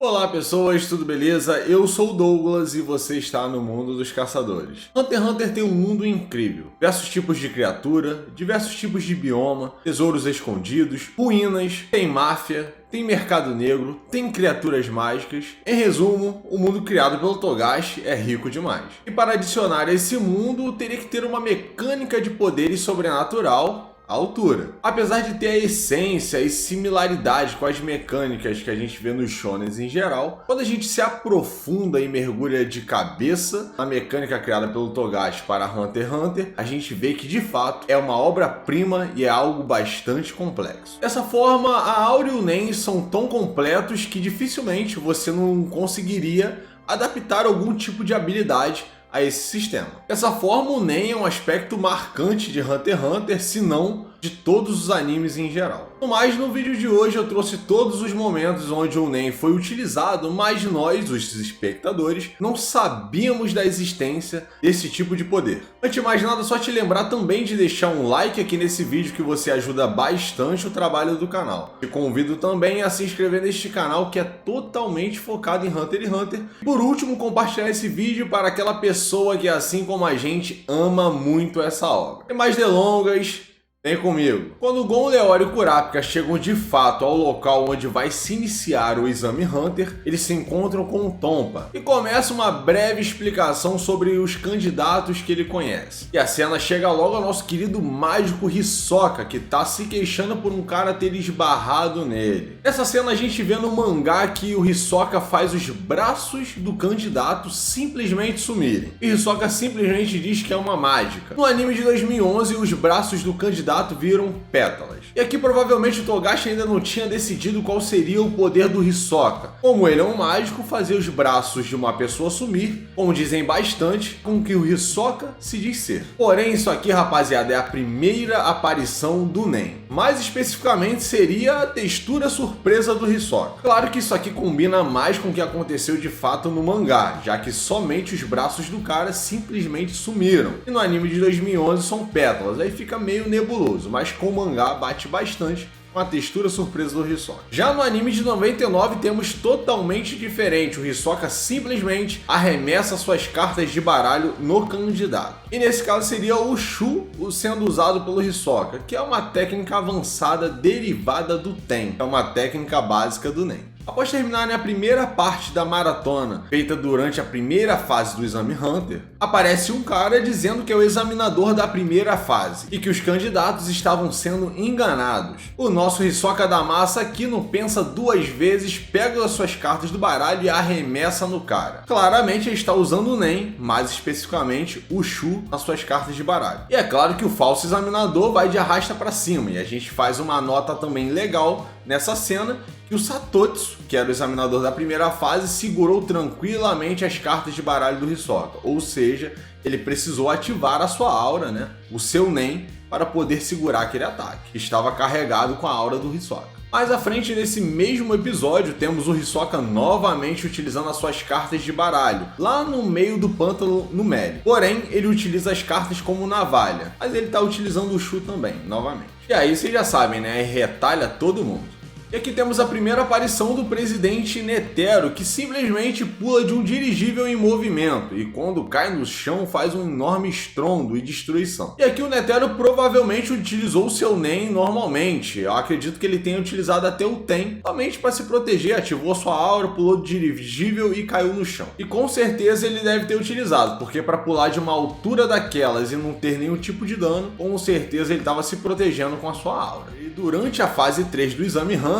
Olá pessoas, tudo beleza? Eu sou o Douglas e você está no mundo dos caçadores. Hunter x Hunter tem um mundo incrível. Diversos tipos de criatura, diversos tipos de bioma, tesouros escondidos, ruínas, tem máfia, tem mercado negro, tem criaturas mágicas. Em resumo, o mundo criado pelo Togashi é rico demais. E para adicionar a esse mundo, teria que ter uma mecânica de poderes sobrenatural à altura. Apesar de ter a essência e similaridade com as mecânicas que a gente vê nos shonens em geral, quando a gente se aprofunda e mergulha de cabeça na mecânica criada pelo Togashi para Hunter x Hunter, a gente vê que de fato é uma obra-prima e é algo bastante complexo. Dessa forma, a Aura e o Nen são tão completos que dificilmente você não conseguiria adaptar algum tipo de habilidade a esse sistema. Dessa forma, o Nen é um aspecto marcante de Hunter x Hunter, se não de todos os animes em geral. Mas no vídeo de hoje eu trouxe todos os momentos onde o Nen foi utilizado, mas nós, os espectadores, não sabíamos da existência desse tipo de poder. Antes de mais nada, só te lembrar também de deixar um like aqui nesse vídeo, que você ajuda bastante o trabalho do canal. Te convido também a se inscrever neste canal, que é totalmente focado em Hunter x Hunter. Por último, compartilhar esse vídeo para aquela pessoa que, assim como a gente, ama muito essa obra. Sem mais delongas, vem comigo. Quando Gon, Leório e Kurapika chegam de fato ao local onde vai se iniciar o Exame Hunter, eles se encontram com o Tompa e começa uma breve explicação sobre os candidatos que ele conhece. E a cena chega logo ao nosso querido mágico Hisoka, que tá se queixando por um cara ter esbarrado nele. Nessa cena a gente vê no mangá que o Hisoka faz os braços do candidato simplesmente sumirem. E Hisoka simplesmente diz que é uma mágica. No anime de 2011, os braços do candidato viram pétalas. E aqui provavelmente o Togashi ainda não tinha decidido qual seria o poder do Hisoka. Como ele é um mágico, fazer os braços de uma pessoa sumir, como dizem bastante, com que o Hisoka se diz ser. Porém, isso aqui, rapaziada, é a primeira aparição do Nen. Mais especificamente seria a textura surpresa do Hisoka. Claro que isso aqui combina mais com o que aconteceu de fato no mangá, já que somente os braços do cara simplesmente sumiram. E no anime de 2011 são pétalas, aí fica meio nebuloso, mas com o mangá bate bastante com a textura surpresa do Hisoka. Já no anime de 99 temos totalmente diferente. O Hisoka simplesmente arremessa suas cartas de baralho no candidato. E nesse caso seria o Shu sendo usado pelo Hisoka, que é uma técnica avançada derivada do Ten, é uma técnica básica do Nen. Após terminarem a primeira parte da maratona, feita durante a primeira fase do Exame Hunter, aparece um cara dizendo que é o examinador da primeira fase e que os candidatos estavam sendo enganados. O nosso Hisoka da massa aqui não pensa duas vezes, pega as suas cartas do baralho e arremessa no cara. Claramente ele está usando o Nen, mais especificamente o Shu, nas suas cartas de baralho. E é claro que o falso examinador vai de arrasta para cima, e a gente faz uma nota também legal nessa cena, que o Satotsu, que era o examinador da primeira fase, segurou tranquilamente as cartas de baralho do Hisoka. Ou seja, ele precisou ativar a sua aura, né? O seu Nen, para poder segurar aquele ataque, que estava carregado com a aura do Hisoka. Mais à frente, nesse mesmo episódio, temos o Hisoka novamente utilizando as suas cartas de baralho, lá no meio do pântano no Meli. Porém, ele utiliza as cartas como navalha, mas ele está utilizando o Shu também, novamente. E aí vocês já sabem, né? Ele retalha todo mundo. E aqui temos a primeira aparição do presidente Netero, que simplesmente pula de um dirigível em movimento e quando cai no chão faz um enorme estrondo e destruição. E aqui o Netero provavelmente utilizou o seu Nen normalmente. Eu acredito que ele tenha utilizado até o Ten somente para se proteger, ativou sua aura, pulou do dirigível e caiu no chão. E com certeza ele deve ter utilizado, porque para pular de uma altura daquelas e não ter nenhum tipo de dano, com certeza ele estava se protegendo com a sua aura. E durante a fase 3 do Exame Hunter,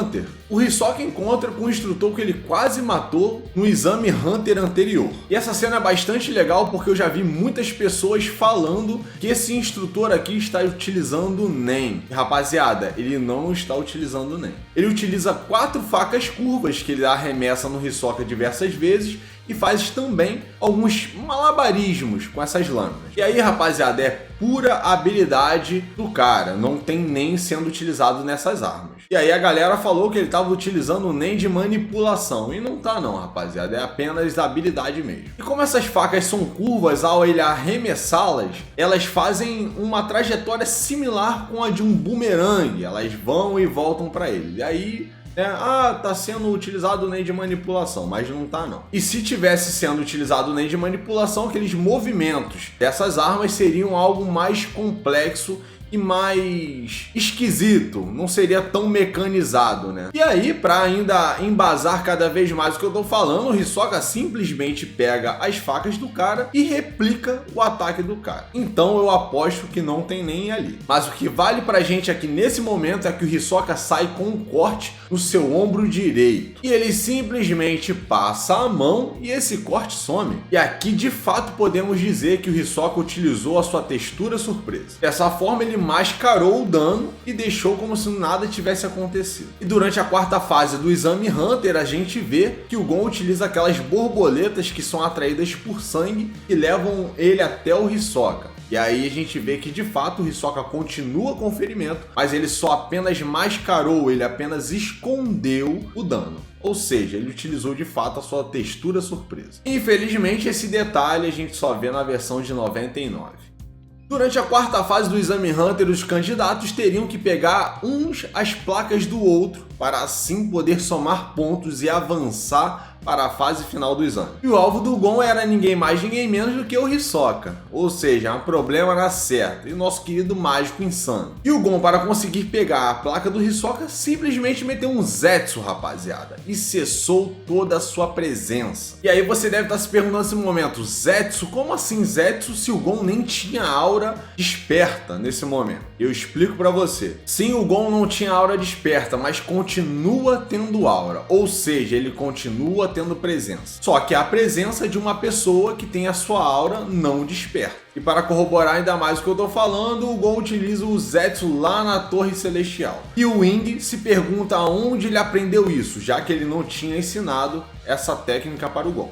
o Hisoka encontra com um instrutor que ele quase matou no Exame Hunter anterior. E essa cena é bastante legal porque eu já vi muitas pessoas falando que esse instrutor aqui está utilizando o Nen. E, rapaziada, ele não está utilizando o Nen. Ele utiliza 4 facas curvas que ele arremessa no Hisoka diversas vezes e faz também alguns malabarismos com essas lâminas. E aí, rapaziada, é pura habilidade do cara, não tem nem sendo utilizado nessas armas. E aí a galera falou que ele estava utilizando o Nen de manipulação, e não tá não, rapaziada, é apenas habilidade mesmo. E como essas facas são curvas, ao ele arremessá-las, elas fazem uma trajetória similar com a de um bumerangue, elas vão e voltam para ele. E aí Tá sendo utilizado o Nen de manipulação, mas não tá não. E se tivesse sendo utilizado o Nen de manipulação, aqueles movimentos dessas armas seriam algo mais complexo e mais esquisito, não seria tão mecanizado, né? E aí, para ainda embasar cada vez mais o que eu tô falando, o Hisoka simplesmente pega as facas do cara e replica o ataque do cara. Então eu aposto que não tem nem ali. Mas o que vale pra gente aqui nesse momento é que o Hisoka sai com um corte no seu ombro direito. E ele simplesmente passa a mão e esse corte some. E aqui de fato podemos dizer que o Hisoka utilizou a sua textura surpresa. Dessa forma ele mascarou o dano e deixou como se nada tivesse acontecido. E durante a quarta fase do Exame Hunter, a gente vê que o Gon utiliza aquelas borboletas que são atraídas por sangue e levam ele até o Hisoka. E aí a gente vê que de fato o Hisoka continua com o ferimento, mas ele só apenas mascarou, ele apenas escondeu o dano. Ou seja, ele utilizou de fato a sua textura surpresa. Infelizmente esse detalhe a gente só vê na versão de 99. Durante a quarta fase do Exame Hunter, os candidatos teriam que pegar uns as placas do outro para assim poder somar pontos e avançar para a fase final do exame. E o alvo do Gon era ninguém mais, ninguém menos do que o Hisoka. Ou seja, um problema na certa. E o nosso querido mágico insano. E o Gon, para conseguir pegar a placa do Hisoka, simplesmente meteu um Zetsu, rapaziada. E cessou toda a sua presença. E aí você deve estar se perguntando nesse momento, Zetsu? Como assim Zetsu se o Gon nem tinha aura desperta nesse momento? Eu explico para você. Sim, o Gon não tinha aura desperta, mas continua tendo aura. Ou seja, ele continua tendo presença. Só que a presença de uma pessoa que tem a sua aura não desperta. E para corroborar ainda mais o que eu tô falando, o Gon utiliza o Zetsu lá na Torre Celestial. E o Wing se pergunta aonde ele aprendeu isso, já que ele não tinha ensinado essa técnica para o Gon.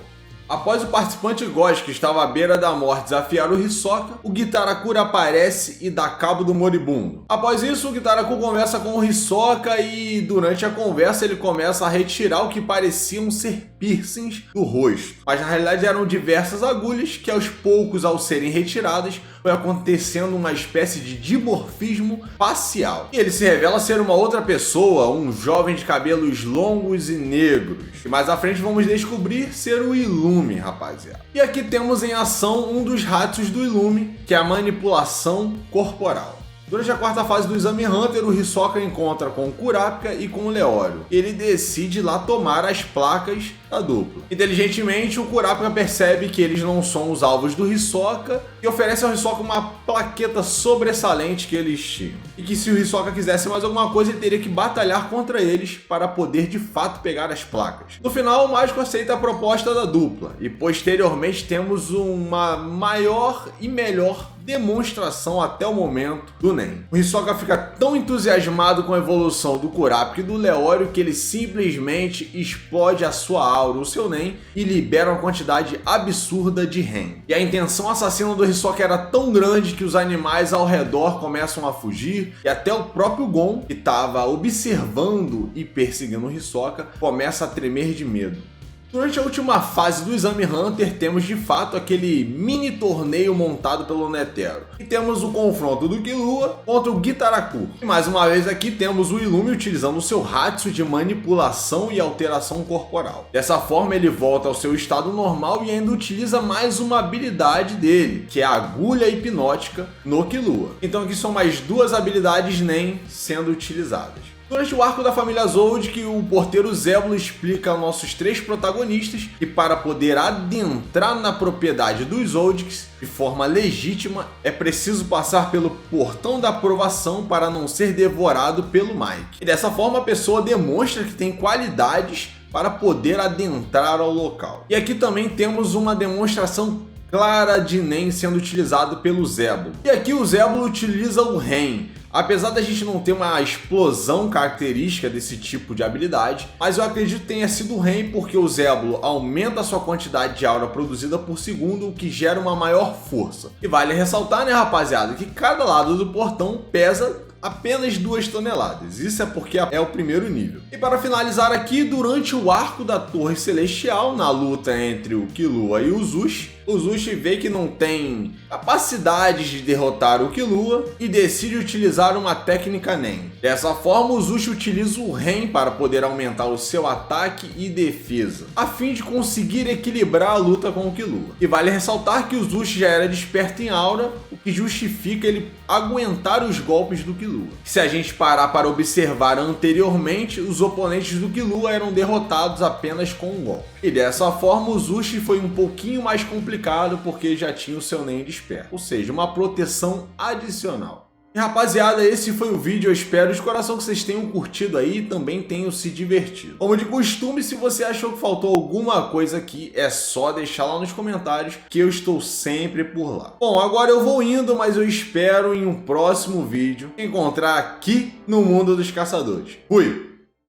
Após o participante God, que estava à beira da morte, desafiar o Hisoka, o Gitarakura aparece e dá cabo do moribundo. Após isso, o Gitaraku conversa com o Hisoka e durante a conversa ele começa a retirar o que pareciam ser piercings do rosto. Mas na realidade eram diversas agulhas que aos poucos, ao serem retiradas, foi acontecendo uma espécie de dimorfismo facial. E ele se revela ser uma outra pessoa, um jovem de cabelos longos e negros. E mais à frente vamos descobrir ser o Illumi, rapaziada. E aqui temos em ação um dos Hatsus do Illumi, que é a manipulação corporal. Durante a quarta fase do Exame Hunter, o Hisoka encontra com o Kurapika e com o Leório. Ele decide lá tomar as placas da dupla. Inteligentemente, o Kurapika percebe que eles não são os alvos do Hisoka e oferece ao Hisoka uma plaqueta sobressalente que eles tinham. E que se o Hisoka quisesse mais alguma coisa, ele teria que batalhar contra eles para poder de fato pegar as placas. No final, o mágico aceita a proposta da dupla e posteriormente temos uma maior e melhor demonstração até o momento do Nen. O Hisoka fica tão entusiasmado com a evolução do Kurapika e do Leório que ele simplesmente explode a sua aura, o seu Nen, e libera uma quantidade absurda de Ren. E a intenção assassina do Hisoka era tão grande que os animais ao redor começam a fugir e até o próprio Gon, que estava observando e perseguindo o Hisoka, começa a tremer de medo. Durante a última fase do Exame Hunter, temos de fato aquele mini torneio montado pelo Netero. E temos o confronto do Killua contra o Gitaraku. E mais uma vez aqui temos o Illumi utilizando o seu Hatsu de manipulação e alteração corporal. Dessa forma ele volta ao seu estado normal e ainda utiliza mais uma habilidade dele, que é a agulha hipnótica no Killua. Então aqui são mais duas habilidades Nen sendo utilizadas. Durante o arco da família Zold, que o porteiro Zébulo explica aos nossos três protagonistas que para poder adentrar na propriedade dos Zoldyks de forma legítima, é preciso passar pelo portão da aprovação para não ser devorado pelo Mike. E dessa forma a pessoa demonstra que tem qualidades para poder adentrar ao local. E aqui também temos uma demonstração clara de Nen sendo utilizado pelo Zébulo. E aqui o Zébulo utiliza o Ren. Apesar da gente não ter uma explosão característica desse tipo de habilidade, mas eu acredito que tenha sido o Ren porque o Zébulo aumenta a sua quantidade de aura produzida por segundo, o que gera uma maior força. E vale ressaltar, né, rapaziada, que cada lado do portão pesa apenas 2 toneladas. Isso é porque é o primeiro nível. E para finalizar aqui, durante o arco da Torre Celestial, na luta entre o Killua e o Zushi, o Zushi vê que não tem capacidade de derrotar o Killua e decide utilizar uma técnica Nen. Dessa forma, o Zushi utiliza o Ren para poder aumentar o seu ataque e defesa, a fim de conseguir equilibrar a luta com o Killua. E vale ressaltar que o Zushi já era desperto em aura, o que justifica ele aguentar os golpes do Killua. Se a gente parar para observar anteriormente, os oponentes do Killua eram derrotados apenas com um golpe. E dessa forma, o Zushi foi um pouquinho mais complicado porque já tinha o seu Nen desperto, ou seja, uma proteção adicional. E rapaziada, esse foi o vídeo, eu espero de coração que vocês tenham curtido aí e também tenham se divertido. Como de costume, se você achou que faltou alguma coisa aqui, é só deixar lá nos comentários que eu estou sempre por lá. Bom, agora eu vou indo, mas eu espero em um próximo vídeo encontrar aqui no Mundo dos Caçadores. Fui!